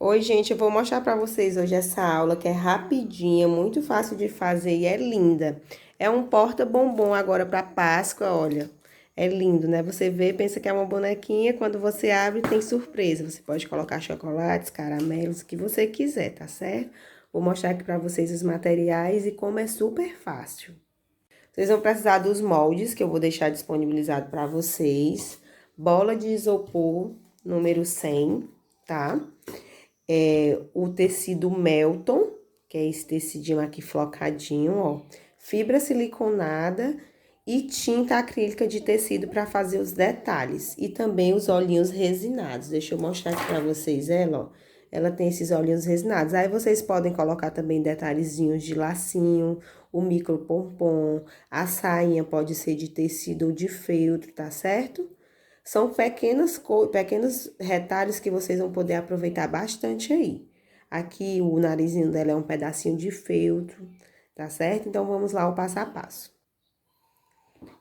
Oi, gente, eu vou mostrar pra vocês hoje essa aula que é rapidinha, muito fácil de fazer e é linda. É um porta-bombom agora pra Páscoa, olha. É lindo, né? Você vê, pensa que é uma bonequinha, quando você abre tem surpresa. Você pode colocar chocolates, caramelos, o que você quiser, tá certo? Vou mostrar aqui pra vocês os materiais e como é super fácil. Vocês vão precisar dos moldes que eu vou deixar disponibilizado pra vocês. Bola de isopor número 100, tá? O tecido Melton, que é esse tecidinho aqui flocadinho, ó. Fibra siliconada e tinta acrílica de tecido para fazer os detalhes. E também os olhinhos resinados. Deixa eu mostrar aqui para vocês ela, ó. Ela tem esses olhinhos resinados. Aí vocês podem colocar também detalhezinhos de lacinho, o micro pompom, a sainha pode ser de tecido ou de feltro, tá certo? São pequenos retalhos que vocês vão poder aproveitar bastante aí. Aqui o narizinho dela é um pedacinho de feltro, tá certo? Então, vamos lá ao passo a passo.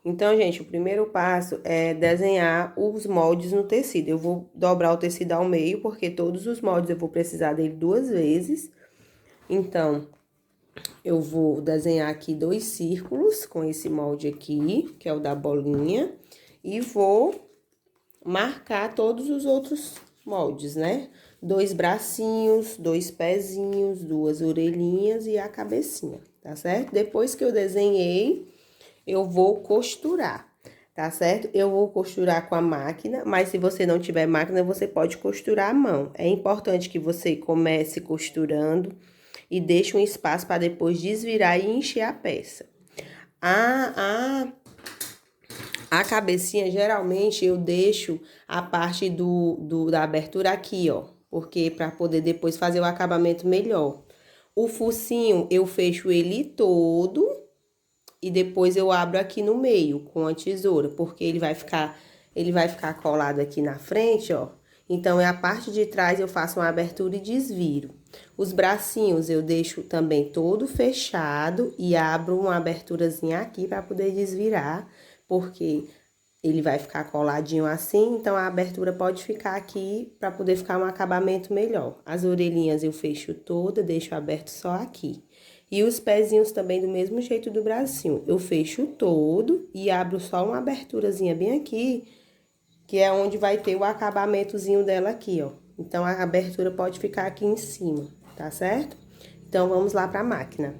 Então, gente, o primeiro passo é desenhar os moldes no tecido. Eu vou dobrar o tecido ao meio, porque todos os moldes eu vou precisar dele 2 vezes. Então, eu vou desenhar aqui 2 círculos com esse molde aqui, que é o da bolinha, e vou marcar todos os outros moldes, né? 2 bracinhos, 2 pezinhos, 2 orelhinhas e a cabecinha, tá certo? Depois que eu desenhei, eu vou costurar, tá certo? Eu vou costurar com a máquina, mas se você não tiver máquina, você pode costurar à mão. É importante que você comece costurando e deixe um espaço para depois desvirar e encher a peça. A cabecinha, geralmente, eu deixo a parte da abertura aqui, ó. Porque para poder depois fazer o acabamento melhor. O focinho, eu fecho ele todo e depois eu abro aqui no meio com a tesoura. Porque ele vai ficar colado aqui na frente, ó. Então, é a parte de trás eu faço uma abertura e desviro. Os bracinhos eu deixo também todo fechado e abro uma aberturazinha aqui para poder desvirar, porque ele vai ficar coladinho assim, então a abertura pode ficar aqui para poder ficar um acabamento melhor. As orelhinhas eu fecho toda, deixo aberto só aqui. E os pezinhos também do mesmo jeito do bracinho. Eu fecho todo e abro só uma aberturazinha bem aqui, que é onde vai ter o acabamentozinho dela aqui, ó. Então, a abertura pode ficar aqui em cima, tá certo? Então, vamos lá pra máquina.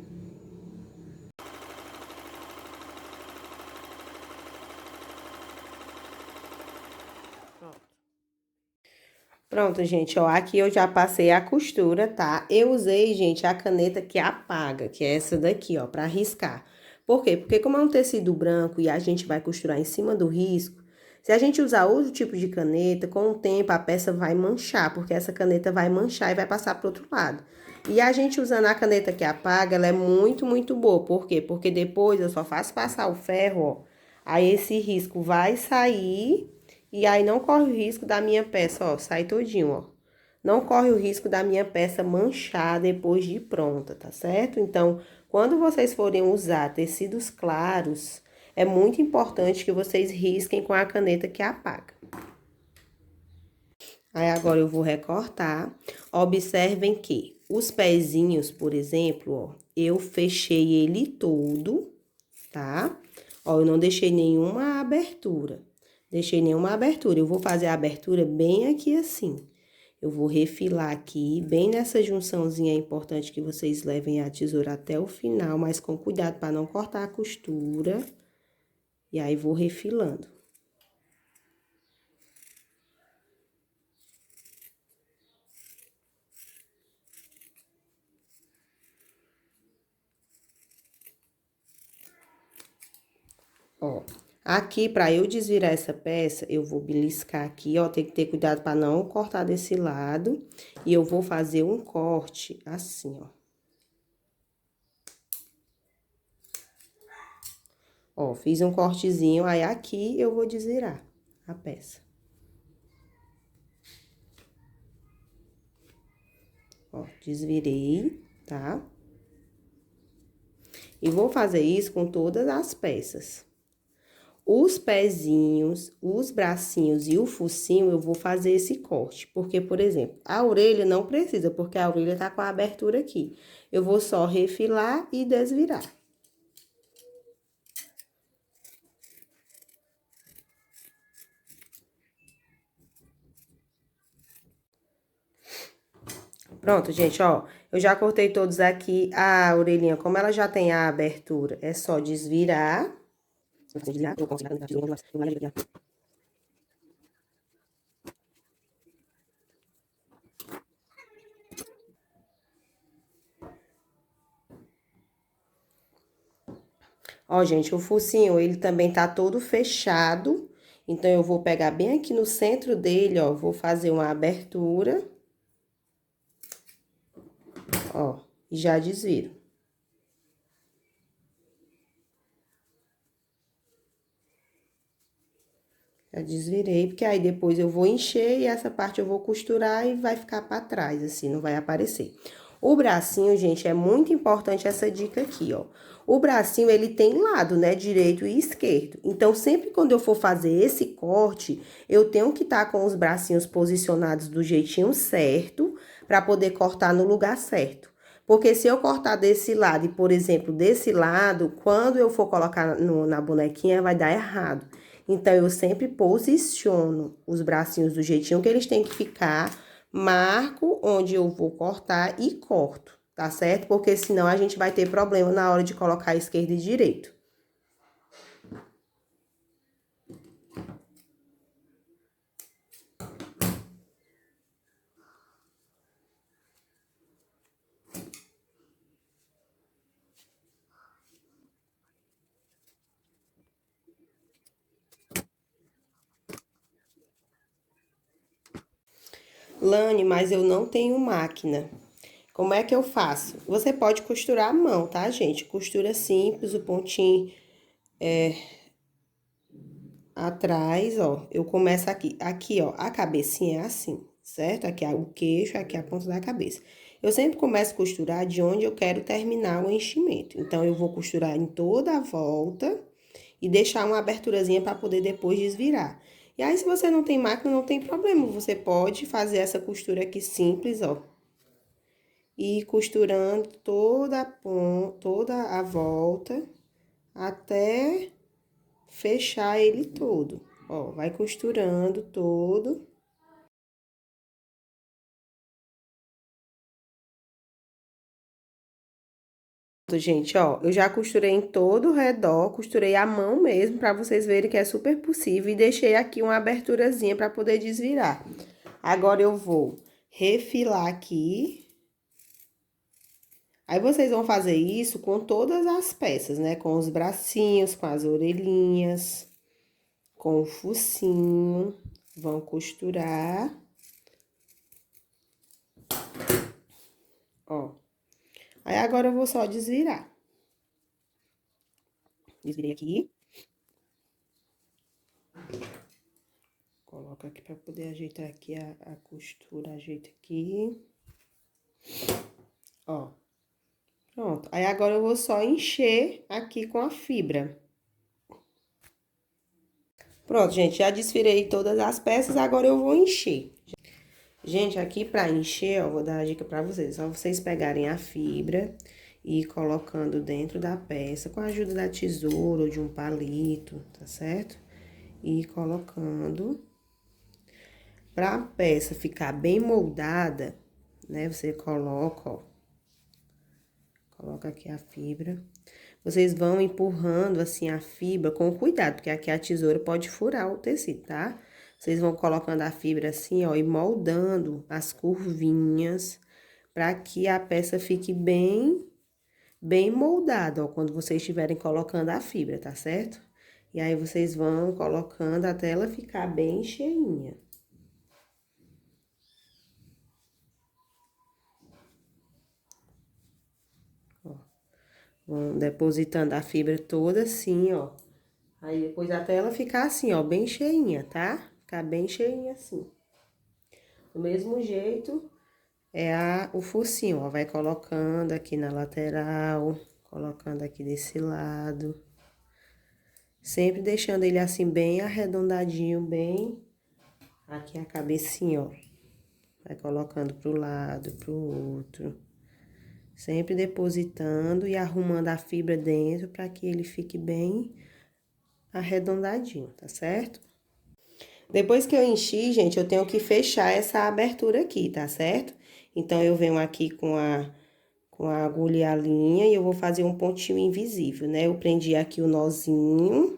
Pronto, gente, ó, aqui eu já passei a costura, tá? Eu usei, gente, a caneta que apaga, que é essa daqui, ó, pra riscar. Por quê? Porque como é um tecido branco e a gente vai costurar em cima do risco, se a gente usar outro tipo de caneta, com o tempo a peça vai manchar, porque essa caneta vai manchar e vai passar pro outro lado. E a gente usando a caneta que apaga, ela é muito, muito boa. Por quê? Porque depois eu só faço passar o ferro, ó, aí esse risco vai sair. E aí não corre o risco da minha peça, ó, sai todinho, ó. Não corre o risco da minha peça manchar depois de pronta, tá certo? Então, quando vocês forem usar tecidos claros, é muito importante que vocês risquem com a caneta que apaga. Aí agora eu vou recortar. Observem que os pezinhos, por exemplo, ó, eu fechei ele todo, tá? Ó, eu não deixei nenhuma abertura. Deixei nenhuma abertura. Eu vou fazer a abertura bem aqui assim. Eu vou refilar aqui, bem nessa junçãozinha. É importante que vocês levem a tesoura até o final, mas com cuidado para não cortar a costura. E aí, vou refilando. Ó, aqui, para eu desvirar essa peça, eu vou beliscar aqui, ó. Tem que ter cuidado para não cortar desse lado. E eu vou fazer um corte assim, ó. Ó, fiz um cortezinho, aí aqui eu vou desvirar a peça. Ó, desvirei, tá? E vou fazer isso com todas as peças. Os pezinhos, os bracinhos e o focinho, eu vou fazer esse corte. Porque, por exemplo, a orelha não precisa, porque a orelha tá com a abertura aqui. Eu vou só refilar e desvirar. Pronto, gente, ó. Eu já cortei todos aqui. A orelhinha, como ela já tem a abertura, é só desvirar. Ó, gente, o focinho, ele também tá todo fechado. Então, eu vou pegar bem aqui no centro dele, ó. Vou fazer uma abertura. Ó, e já desviro. Já desvirei, porque aí depois eu vou encher e essa parte eu vou costurar e vai ficar pra trás, assim, não vai aparecer. O bracinho, gente, é muito importante essa dica aqui, ó. O bracinho, ele tem lado, né, direito e esquerdo. Então, sempre quando eu for fazer esse corte, eu tenho que estar com os bracinhos posicionados do jeitinho certo, pra poder cortar no lugar certo. Porque se eu cortar desse lado e, por exemplo, desse lado, quando eu for colocar na bonequinha, vai dar errado. Então, eu sempre posiciono os bracinhos do jeitinho que eles têm que ficar, marco onde eu vou cortar e corto, tá certo? Porque senão a gente vai ter problema na hora de colocar esquerdo e direito. Lane, mas eu não tenho máquina. Como é que eu faço? Você pode costurar à mão, tá, gente? Costura simples, o pontinho atrás, ó. Eu começo aqui. Aqui, ó, a cabecinha é assim, certo? Aqui é o queixo, aqui é a ponta da cabeça. Eu sempre começo a costurar de onde eu quero terminar o enchimento. Então, eu vou costurar em toda a volta e deixar uma aberturazinha para poder depois desvirar. E aí, se você não tem máquina, não tem problema. Você pode fazer essa costura aqui simples, ó. E ir costurando toda a volta até fechar ele todo. Ó, vai costurando todo. Gente, ó, eu já costurei em todo o redor, costurei à mão mesmo, pra vocês verem que é super possível. E deixei aqui uma aberturazinha pra poder desvirar. Agora, eu vou refilar aqui. Aí, vocês vão fazer isso com todas as peças, né? Com os bracinhos, com as orelhinhas, com o focinho. Vão costurar. Ó. Aí, agora eu vou só desvirar. Desvirei aqui. Coloca aqui pra poder ajeitar aqui a costura. Ajeita aqui. Ó. Pronto. Aí, agora eu vou só encher aqui com a fibra. Pronto, gente. Já desfirei todas as peças, agora eu vou encher. Gente, aqui pra encher, ó, vou dar a dica pra vocês. Só vocês pegarem a fibra e ir colocando dentro da peça, com a ajuda da tesoura ou de um palito, tá certo? E ir colocando. Pra peça ficar bem moldada, né? Você coloca, ó. Coloca aqui a fibra. Vocês vão empurrando assim a fibra com cuidado, porque aqui a tesoura pode furar o tecido, tá? Vocês vão colocando a fibra assim, ó, e moldando as curvinhas para que a peça fique bem moldada, ó, quando vocês estiverem colocando a fibra, tá certo? E aí, vocês vão colocando até ela ficar bem cheinha. Ó, vão depositando a fibra toda assim, ó. Aí, depois até ela ficar assim, ó, bem cheinha, tá? Ficar bem cheinha assim. Do mesmo jeito, o focinho, ó, vai colocando aqui na lateral, colocando aqui desse lado. Sempre deixando ele assim bem arredondadinho, bem... Aqui a cabecinha, ó. Vai colocando pro lado, pro outro. Sempre depositando e arrumando a fibra dentro para que ele fique bem arredondadinho, tá certo? Depois que eu enchi, gente, eu tenho que fechar essa abertura aqui, tá certo? Então, eu venho aqui com a agulha e a linha e eu vou fazer um pontinho invisível, né? Eu prendi aqui o nozinho,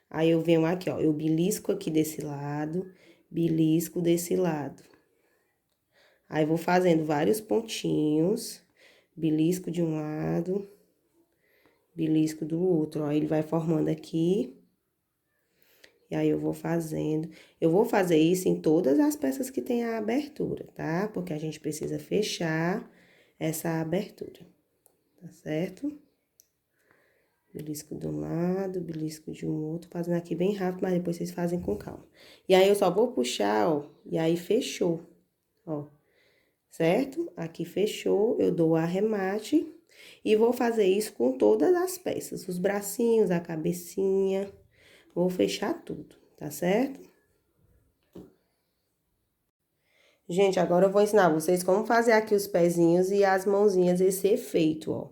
aí eu venho aqui, ó, eu belisco aqui desse lado, belisco desse lado. Aí, vou fazendo vários pontinhos, belisco de um lado, belisco do outro, ó, ele vai formando aqui. E aí, eu vou fazendo. Eu vou fazer isso em todas as peças que tem a abertura, tá? Porque a gente precisa fechar essa abertura, tá certo? Belisco de um lado, belisco de um outro, fazendo aqui bem rápido, mas depois vocês fazem com calma. E aí, eu só vou puxar, ó, e aí fechou, ó, certo? Aqui fechou, eu dou o arremate e vou fazer isso com todas as peças, os bracinhos, a cabecinha, vou fechar tudo, tá certo? Gente, agora eu vou ensinar vocês como fazer aqui os pezinhos e as mãozinhas, esse efeito, ó.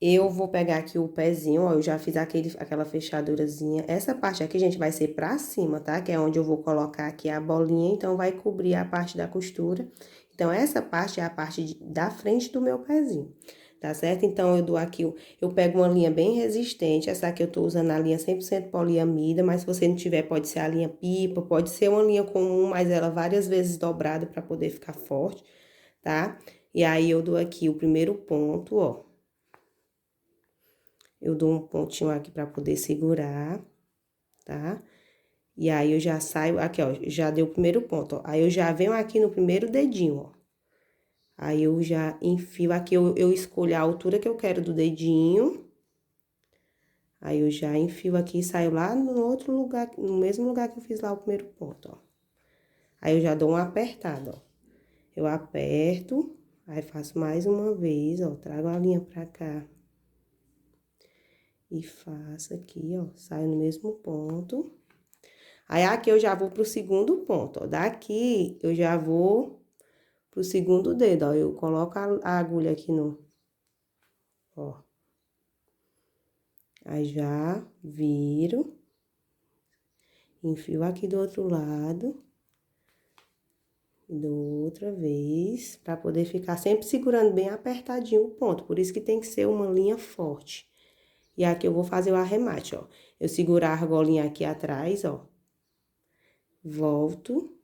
Eu vou pegar aqui o pezinho, ó, eu já fiz aquela fechadurazinha. Essa parte aqui, gente, vai ser pra cima, tá? Que é onde eu vou colocar aqui a bolinha, então vai cobrir a parte da costura. Então, essa parte é a parte da frente do meu pezinho, tá certo? Então, eu dou aqui, eu pego uma linha bem resistente, essa aqui eu tô usando a linha 100% poliamida, mas se você não tiver, pode ser a linha pipa, pode ser uma linha comum, mas ela várias vezes dobrada pra poder ficar forte, tá? E aí, eu dou aqui o primeiro ponto, ó. Eu dou um pontinho aqui pra poder segurar, tá? E aí, eu já saio, aqui, ó, já dei o primeiro ponto, ó. Aí, eu já venho aqui no primeiro dedinho, ó. Aí, eu já enfio aqui, eu escolho a altura que eu quero do dedinho. Aí, eu já enfio aqui e saio lá no outro lugar, no mesmo lugar que eu fiz lá o primeiro ponto, ó. Aí, eu já dou uma apertada, ó. Eu aperto, aí faço mais uma vez, ó, trago a linha pra cá. E faço aqui, ó, saio no mesmo ponto. Aí, aqui eu já vou pro segundo ponto, ó. Daqui, eu já vou pro segundo dedo, ó. Eu coloco a agulha aqui no... Ó. Aí, já viro. Enfio aqui do outro lado. Dou outra vez, pra poder ficar sempre segurando bem apertadinho o ponto. Por isso que tem que ser uma linha forte. E aqui eu vou fazer o arremate, ó. Eu seguro a argolinha aqui atrás, ó. Volto.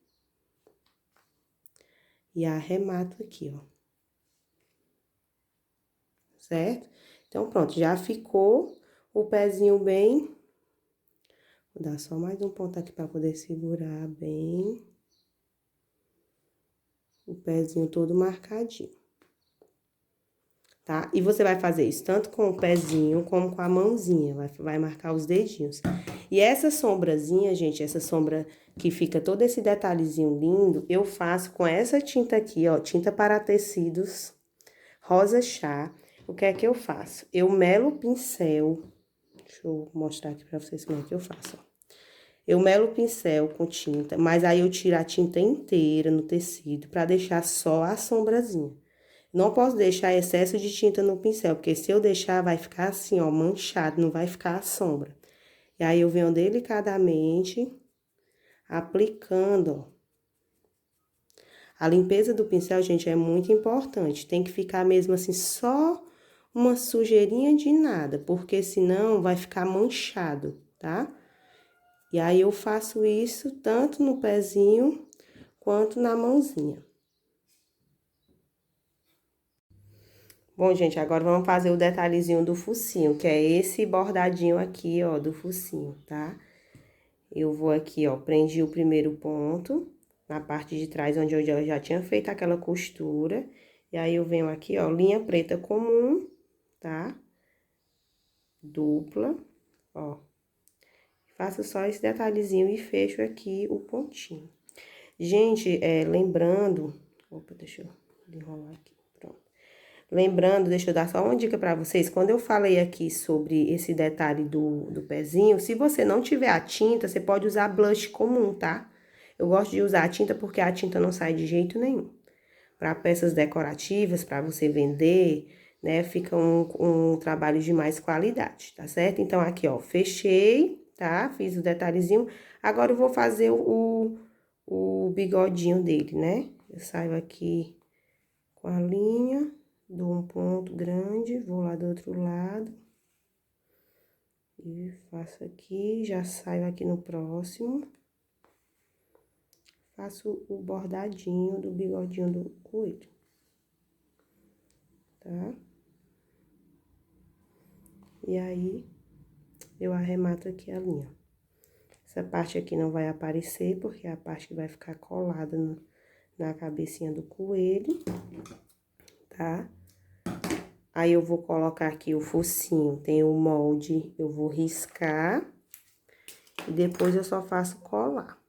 E arremato aqui, ó. Certo? Então, pronto, já ficou o pezinho bem. Vou dar só mais um ponto aqui pra poder segurar bem. O pezinho todo marcadinho. Tá? E você vai fazer isso tanto com o pezinho como com a mãozinha, vai marcar os dedinhos. E essa sombrazinha, gente, essa sombra que fica todo esse detalhezinho lindo, eu faço com essa tinta aqui, ó, tinta para tecidos, rosa chá. O que é que eu faço? Eu melo o pincel, deixa eu mostrar aqui pra vocês como é que eu faço, ó. Eu melo o pincel com tinta, mas aí eu tiro a tinta inteira no tecido pra deixar só a sombrazinha. Não posso deixar excesso de tinta no pincel, porque se eu deixar, vai ficar assim, ó, manchado, não vai ficar a sombra. E aí, eu venho delicadamente aplicando, ó. A limpeza do pincel, gente, é muito importante. Tem que ficar mesmo assim, só uma sujeirinha de nada, porque senão vai ficar manchado, tá? E aí, eu faço isso tanto no pezinho quanto na mãozinha. Bom, gente, agora vamos fazer o detalhezinho do focinho, que é esse bordadinho aqui, ó, do focinho, tá? Eu vou aqui, ó, prendi o primeiro ponto, na parte de trás, onde eu já tinha feito aquela costura. E aí, eu venho aqui, ó, linha preta comum, tá? Dupla, ó. Faço só esse detalhezinho e fecho aqui o pontinho. Gente, lembrando... Opa, deixa eu enrolar aqui, pronto. Lembrando, deixa eu dar só uma dica pra vocês, quando eu falei aqui sobre esse detalhe do pezinho, se você não tiver a tinta, você pode usar blush comum, tá? Eu gosto de usar a tinta porque a tinta não sai de jeito nenhum. Para peças decorativas, para você vender, né, fica um trabalho de mais qualidade, tá certo? Então, aqui, ó, fechei, tá? Fiz o detalhezinho. Agora, eu vou fazer o bigodinho dele, né? Eu saio aqui com a linha, dou um ponto grande, vou lá do outro lado. E faço aqui, já saio aqui no próximo. Faço o bordadinho do bigodinho do coelho, tá? E aí, eu arremato aqui a linha. Essa parte aqui não vai aparecer, porque é a parte que vai ficar colada na cabecinha do coelho, tá? Aí, eu vou colocar aqui o focinho, tem o molde, eu vou riscar. E depois, eu só faço colar.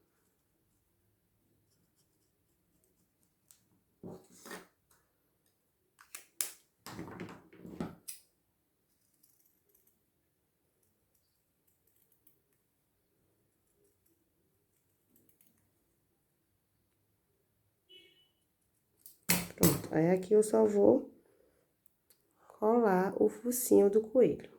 Pronto, aí aqui eu só vou colar o focinho do coelho.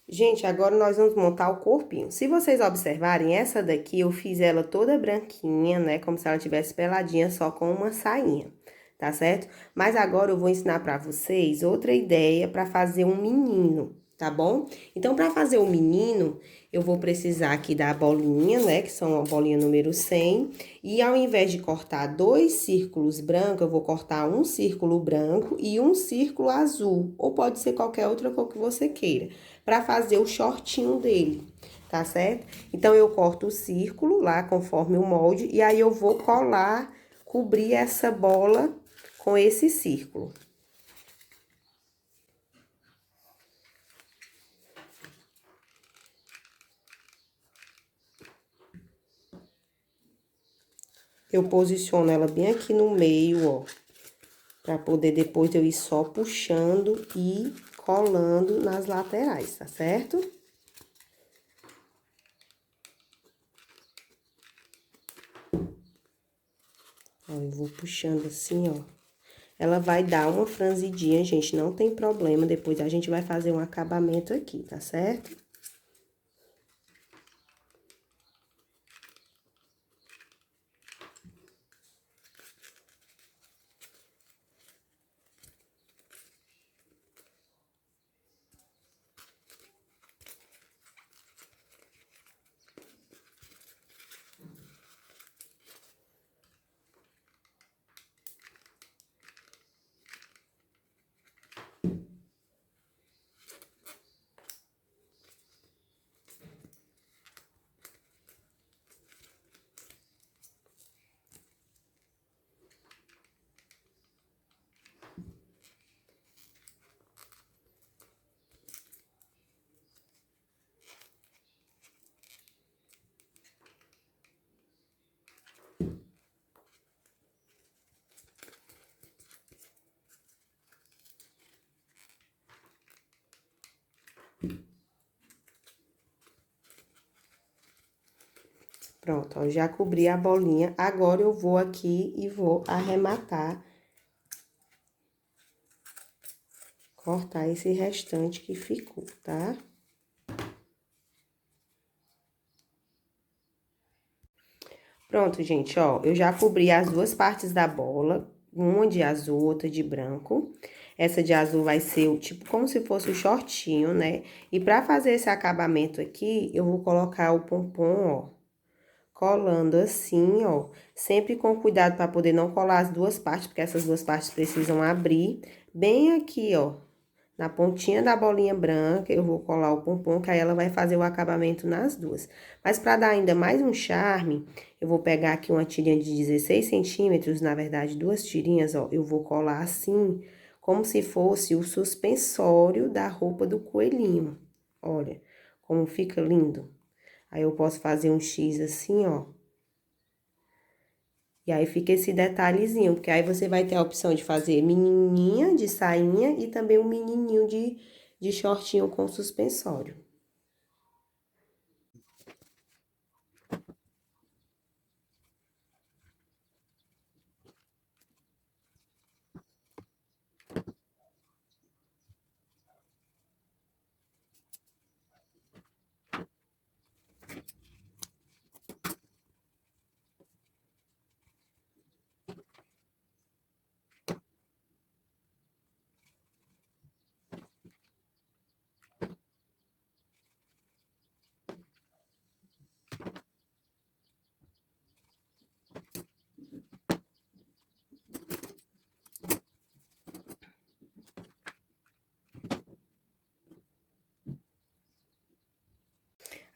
Gente, agora nós vamos montar o corpinho. Se vocês observarem, essa daqui eu fiz ela toda branquinha, né? Como se ela tivesse peladinha, só com uma sainha, tá certo? Mas agora eu vou ensinar pra vocês outra ideia pra fazer um menino, tá bom? Então, pra fazer o menino, eu vou precisar aqui da bolinha, né? Que são a bolinha número 100. E ao invés de cortar 2 círculos brancos, eu vou cortar um círculo branco e um círculo azul. Ou pode ser qualquer outra cor que você queira, pra fazer o shortinho dele, tá certo? Então, eu corto o círculo lá, conforme o molde, e aí eu vou colar, cobrir essa bola com esse círculo. Eu posiciono ela bem aqui no meio, ó, pra poder depois eu ir só puxando e colando nas laterais, tá certo? Ó, eu vou puxando assim, ó. Ela vai dar uma franzidinha, gente, não tem problema. Depois a gente vai fazer um acabamento aqui, tá certo? Pronto, ó, já cobri a bolinha. Agora, eu vou aqui e vou arrematar. Cortar esse restante que ficou, tá? Pronto, gente, ó, eu já cobri as duas partes da bola, uma de azul, outra de branco. Essa de azul vai ser o tipo como se fosse o shortinho, né? E pra fazer esse acabamento aqui, eu vou colocar o pompom, ó, colando assim, ó, sempre com cuidado para poder não colar as duas partes, porque essas duas partes precisam abrir. Bem aqui, ó, na pontinha da bolinha branca, eu vou colar o pompom, que aí ela vai fazer o acabamento nas duas. Mas para dar ainda mais um charme, eu vou pegar aqui uma tirinha de 16 centímetros, na verdade, duas tirinhas, ó, eu vou colar assim, como se fosse o suspensório da roupa do coelhinho. Olha, como fica lindo. Aí, eu posso fazer um X assim, ó. E aí fica esse detalhezinho, porque aí você vai ter a opção de fazer menininha de sainha e também o menininho de shortinho com suspensório.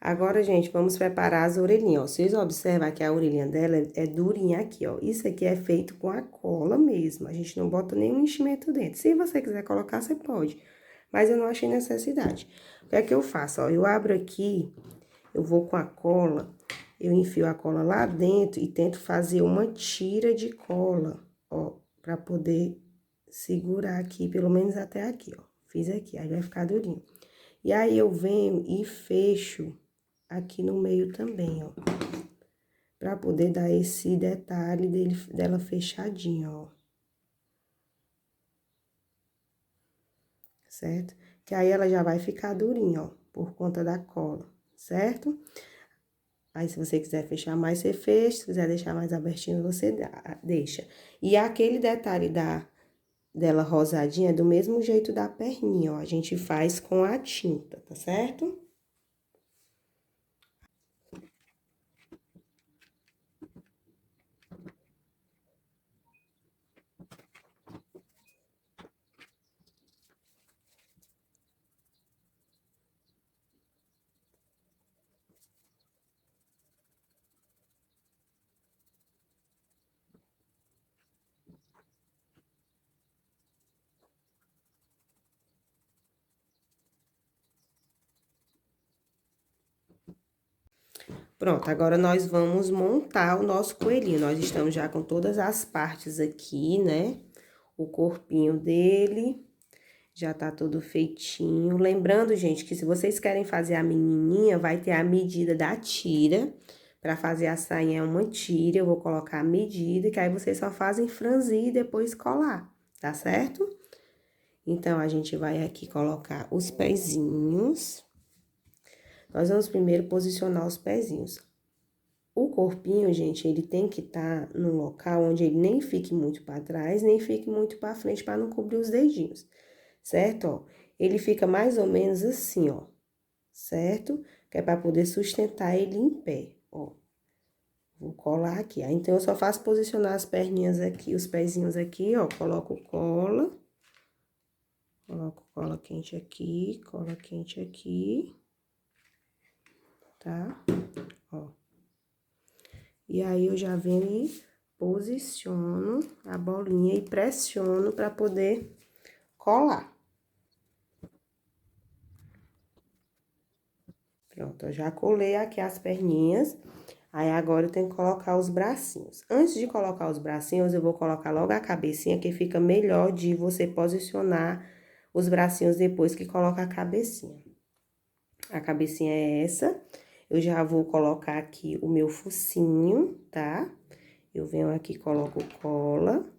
Agora, gente, vamos preparar as orelhinhas, ó. Vocês observam que a orelhinha dela é durinha aqui, ó. Isso aqui é feito com a cola mesmo. A gente não bota nenhum enchimento dentro. Se você quiser colocar, você pode. Mas eu não achei necessidade. O que é que eu faço, ó? Eu abro aqui, eu vou com a cola, eu enfio a cola lá dentro e tento fazer uma tira de cola, ó. Pra poder segurar aqui, pelo menos até aqui, ó. Fiz aqui, aí vai ficar durinho. E aí, eu venho e fecho aqui no meio também, ó. Pra poder dar esse detalhe dela fechadinha, ó. Certo? Que aí ela já vai ficar durinha, ó, por conta da cola, certo? Aí, se você quiser fechar mais, você fecha. Se quiser deixar mais abertinho, você deixa. E aquele detalhe dela rosadinha é do mesmo jeito da perninha, ó. A gente faz com a tinta, tá certo? Pronto, agora nós vamos montar o nosso coelhinho. Nós estamos já com todas as partes aqui, né? O corpinho dele já tá todo feitinho. Lembrando, gente, que se vocês querem fazer a menininha, vai ter a medida da tira. Pra fazer a sainha é uma tira, eu vou colocar a medida, que aí vocês só fazem franzir e depois colar, tá certo? Então, a gente vai aqui colocar os pezinhos. Nós vamos primeiro posicionar os pezinhos. O corpinho, gente, ele tem que estar num local onde ele nem fique muito para trás, nem fique muito para frente, para não cobrir os dedinhos, certo? Ó, ele fica mais ou menos assim, ó, certo? Que é para poder sustentar ele em pé, ó. Vou colar aqui, aí, então, eu só faço posicionar as perninhas aqui, os pezinhos aqui, ó, coloco cola cola quente aqui, tá? Ó. E aí, eu já venho e posiciono a bolinha e pressiono para poder colar. Pronto, eu já colei aqui as perninhas. Aí, agora eu tenho que colocar os bracinhos. Antes de colocar os bracinhos, eu vou colocar logo a cabecinha, que fica melhor de você posicionar os bracinhos depois que coloca a cabecinha. A cabecinha é essa. Eu já vou colocar aqui o meu focinho, tá? Eu venho aqui e coloco cola.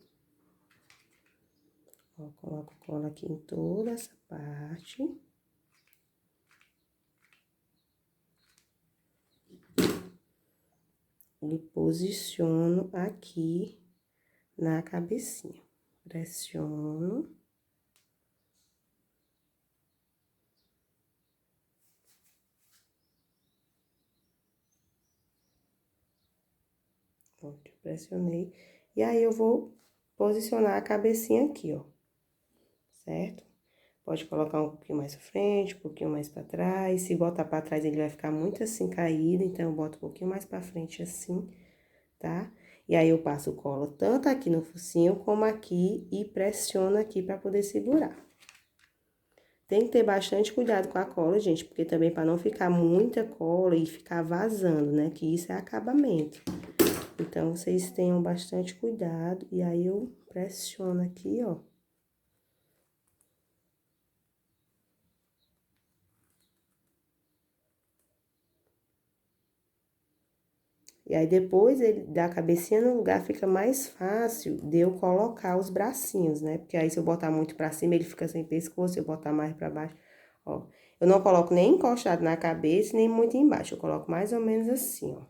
Ó, coloco cola aqui em toda essa parte. E posiciono aqui na cabecinha. Pressiono. Pronto, pressionei. E aí, eu vou posicionar a cabecinha aqui, ó. Certo? Pode colocar um pouquinho mais pra frente, um pouquinho mais pra trás. Se botar pra trás, ele vai ficar muito assim caído, então eu boto um pouquinho mais pra frente assim, tá? E aí, eu passo cola tanto aqui no focinho como aqui e pressiono aqui pra poder segurar. Tem que ter bastante cuidado com a cola, gente, porque também pra não ficar muita cola e ficar vazando, né? Que isso é acabamento. Então, vocês tenham bastante cuidado. E aí, eu pressiono aqui, ó. E aí, depois ele dá a cabecinha no lugar, fica mais fácil de eu colocar os bracinhos, né? Porque aí, se eu botar muito pra cima, ele fica sem pescoço, se eu botar mais pra baixo, ó. Eu não coloco nem encostado na cabeça, nem muito embaixo, eu coloco mais ou menos assim, ó.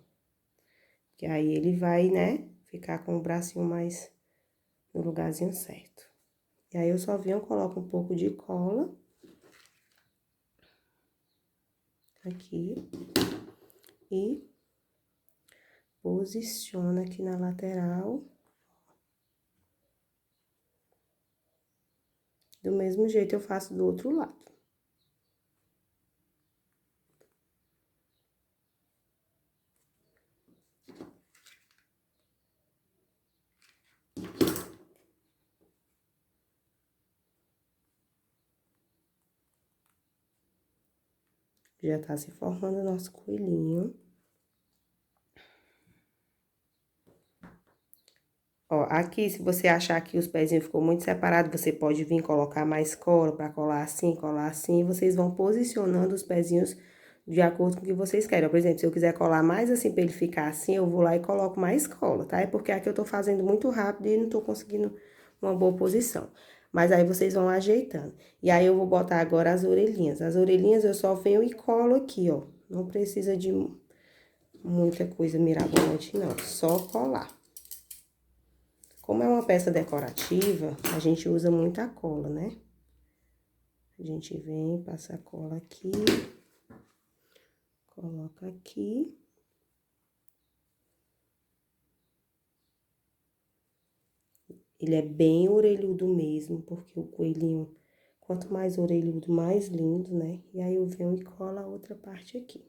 Que aí ele vai, né, ficar com o bracinho mais no lugarzinho certo. E aí, eu só venho, coloco um pouco de cola. Aqui. E posiciona aqui na lateral. Do mesmo jeito eu faço do outro lado. Já tá se formando o nosso coelhinho. Ó, aqui, se você achar que os pezinhos ficou muito separado, você pode vir colocar mais cola pra colar assim, colar assim. E vocês vão posicionando os pezinhos de acordo com o que vocês querem. Por exemplo, se eu quiser colar mais assim pra ele ficar assim, eu vou lá e coloco mais cola, tá? É porque aqui eu tô fazendo muito rápido e não tô conseguindo uma boa posição. Mas aí vocês vão ajeitando. E aí eu vou botar agora as orelhinhas. As orelhinhas eu só venho e colo aqui, ó. Não precisa de muita coisa mirabolante, não. Só colar. Como é uma peça decorativa, a gente usa muita cola, né? A gente vem, passa a cola aqui, coloca aqui. Ele é bem orelhudo mesmo, porque o coelhinho, quanto mais orelhudo, mais lindo, né? E aí eu venho e colo a outra parte aqui.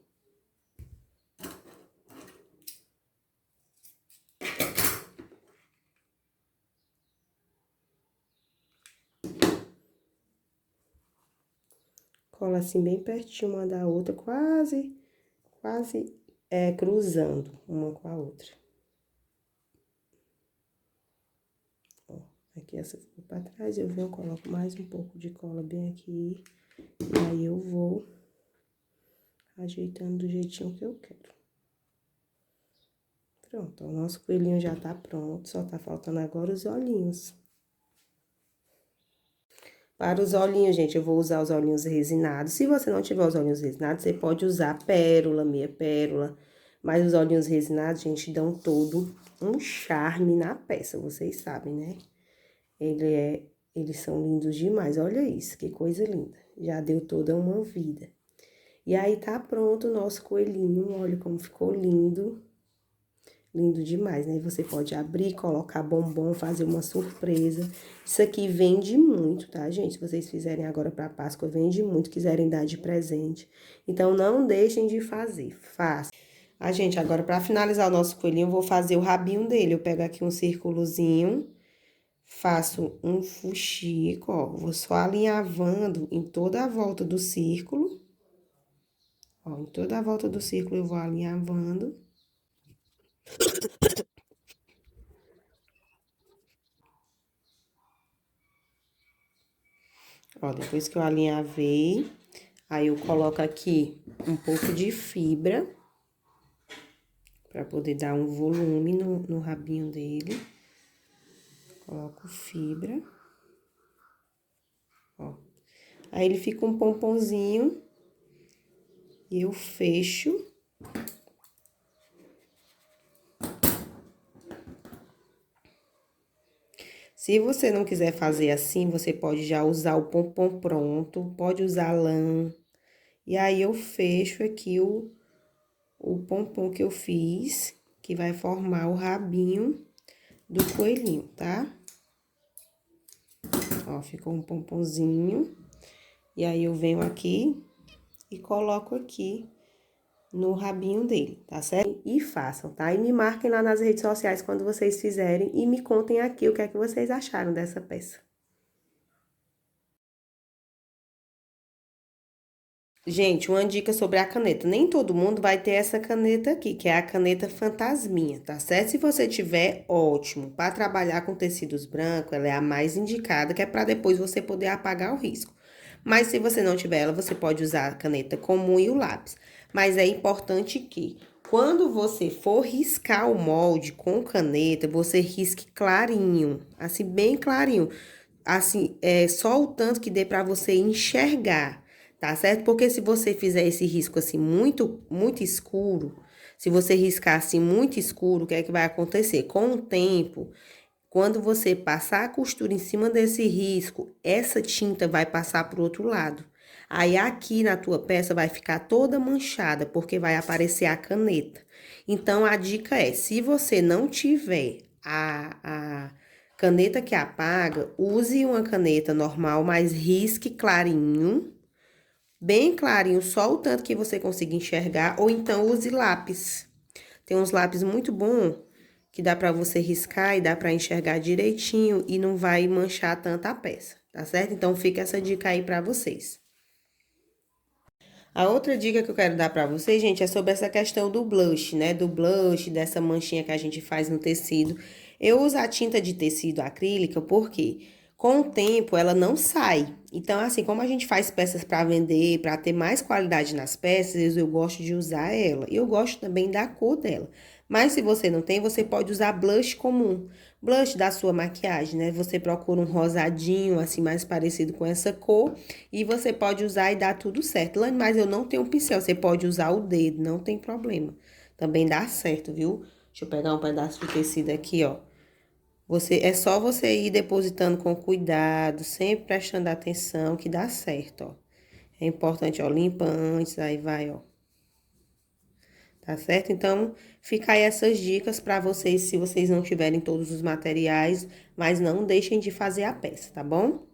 Cola assim bem pertinho uma da outra, quase cruzando uma com a outra. Ó, aqui essa ficou pra trás, eu venho, coloco mais um pouco de cola bem aqui. E aí eu vou ajeitando do jeitinho que eu quero. Pronto, o nosso coelhinho já tá pronto, só tá faltando agora os olhinhos. Para os olhinhos, gente, eu vou usar os olhinhos resinados. Se você não tiver os olhinhos resinados, você pode usar pérola, meia pérola. Mas os olhinhos resinados, gente, dão todo um charme na peça, vocês sabem, né? Eles são lindos demais, olha isso, que coisa linda. Já deu toda uma vida. E aí, tá pronto o nosso coelhinho, olha como ficou lindo. Lindo demais, né? Você pode abrir, colocar bombom, fazer uma surpresa. Isso aqui vende muito, tá, gente? Se vocês fizerem agora pra Páscoa, vende muito, quiserem dar de presente. Então, não deixem de fazer, faça. Ah, gente, agora pra finalizar o nosso coelhinho, eu vou fazer o rabinho dele. Eu pego aqui um círculozinho, faço um fuxico, ó. Vou só alinhavando em toda a volta do círculo. Ó, em toda a volta do círculo eu vou alinhavando. Ó, depois que eu alinhavei, aí eu coloco aqui um pouco de fibra, pra poder dar um volume no rabinho dele. Coloco fibra, ó. Aí ele fica um pomponzinho e eu fecho. Se você não quiser fazer assim, você pode já usar o pompom pronto, pode usar lã. E aí, eu fecho aqui o pompom que eu fiz, que vai formar o rabinho do coelhinho, tá? Ó, ficou um pomponzinho. E aí, eu venho aqui e coloco aqui no rabinho dele, tá certo? E façam, tá? E me marquem lá nas redes sociais quando vocês fizerem e me contem aqui o que é que vocês acharam dessa peça. Gente, uma dica sobre a caneta. Nem todo mundo vai ter essa caneta aqui, que é a caneta fantasminha, tá certo? Se você tiver, ótimo. Para trabalhar com tecidos brancos, ela é a mais indicada, que é para depois você poder apagar o risco. Mas se você não tiver ela, você pode usar a caneta comum e o lápis. Mas é importante que, quando você for riscar o molde com caneta, você risque clarinho, assim, bem clarinho. Assim, é só o tanto que dê para você enxergar, tá certo? Porque se você fizer esse risco assim muito escuro, se você riscar assim muito escuro, o que é que vai acontecer? Com o tempo, quando você passar a costura em cima desse risco, essa tinta vai passar para o outro lado. Aí aqui na tua peça vai ficar toda manchada, porque vai aparecer a caneta. Então a dica é, se você não tiver a caneta que apaga, use uma caneta normal, mas risque clarinho, bem clarinho, só o tanto que você consiga enxergar, ou então use lápis. Tem uns lápis muito bons que dá pra você riscar e dá pra enxergar direitinho e não vai manchar tanta a peça, tá certo? Então fica essa dica aí pra vocês. A outra dica que eu quero dar pra vocês, gente, é sobre essa questão do blush, né? Do blush, dessa manchinha que a gente faz no tecido. Eu uso a tinta de tecido acrílica porque com o tempo ela não sai. Então, assim, como a gente faz peças para vender, para ter mais qualidade nas peças, eu gosto de usar ela. E eu gosto também da cor dela. Mas se você não tem, você pode usar blush comum. Blush da sua maquiagem, né? Você procura um rosadinho, assim, mais parecido com essa cor. E você pode usar e dá tudo certo. Lane, mas eu não tenho pincel. Você pode usar o dedo, não tem problema. Também dá certo, viu? Deixa eu pegar um pedaço de tecido aqui, ó. É só você ir depositando com cuidado, sempre prestando atenção que dá certo, ó. É importante, ó, limpa antes, aí vai, ó. Tá certo? Então, fica aí essas dicas para vocês, se vocês não tiverem todos os materiais, mas não deixem de fazer a peça, tá bom?